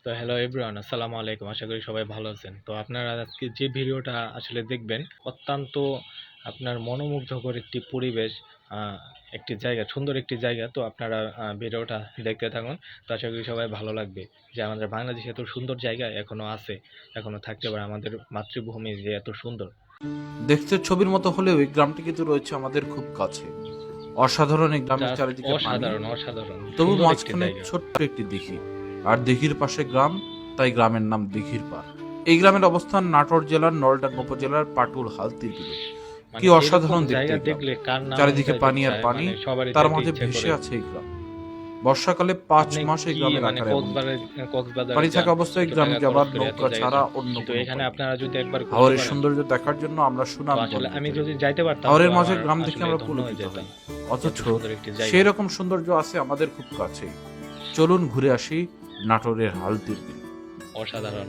তো hello everyone, আসসালামু আলাইকুম। আশা করি সবাই ভালো আছেন। তো আপনারা আজকে যে ভিডিওটা আসলে দেখবেন, অত্যন্ত আপনার মনোমুগ্ধকর একটি পরিবেশ, আহ, একটি জায়গা, সুন্দর একটি জায়গা। তো আপনারা ভিডিওটা দেখতে থাকুন। তো আশা করি সবাই ভালো লাগবে যে আমাদের বাংলাদেশে এত সুন্দর জায়গা এখনো আছে, এখনো থাকতে পারে। আমাদের মাতৃভূমি যে এত সুন্দর। দেখতে ছবির মতো হলেও এই গ্রামটি কিন্তু রয়েছে আমাদের খুব কাছে। অসাধারণ এই গ্রামের জাস্ট চারিদিকে পানি, অসাধারণ, অসাধারণ তবু সুন্দর একটি মাঝখানে জায়গা। ছোট্ট একটি দিঘি। আর দিঘির পাশে গ্রাম, তাই গ্রামের নাম দিঘির পাড়। এই গ্রামের অবস্থান নাটোর জেলার নলডাঙ্গা উপজেলার পাটুল হালতির বিলে। কি মানে এরকম অসাধারণ দেখতে জায়গা এই গ্রাম! দেখলে কার না মন চারিদিকে চাইতে পানি আর চায়, পানি, মানে সবারই তার যাইতে মাঝে ইচ্ছে ভেসে করে। আছে এই গ্রাম। বর্ষাকালে ৫ আপনি মাস এই কি গ্রামের মানে আকার এমন থাকে। কক্সবাজারে পানি যান, থাকা অবস্থায় এত গ্রামে টাকা খরচ যাবার করে এত নৌকা জায়গা ছাড়া যান, অন্য কিন্তু কোনো এখানে উপায় নেই। আপনারা যদি একবার ঘুরতে হাওরের পারেন, সৌন্দর্য দেখার জন্য আমরা তো সুনামগঞ্জ আসলে আমি যেতে যদি হই। যাইতে পারতাম তো হাওরের মাঝে আমার গ্রাম দেখে আসলে আমরা ধন্য হয়ে পুলকিত যেতাম। হই। এত অথচ সুন্দর একটি জায়গা। সেই রকম সৌন্দর্য আছে আমাদের খুব কাছেই। চলুন ঘুরে আসি নাটোরের হালদির বিল। অসাধারণ।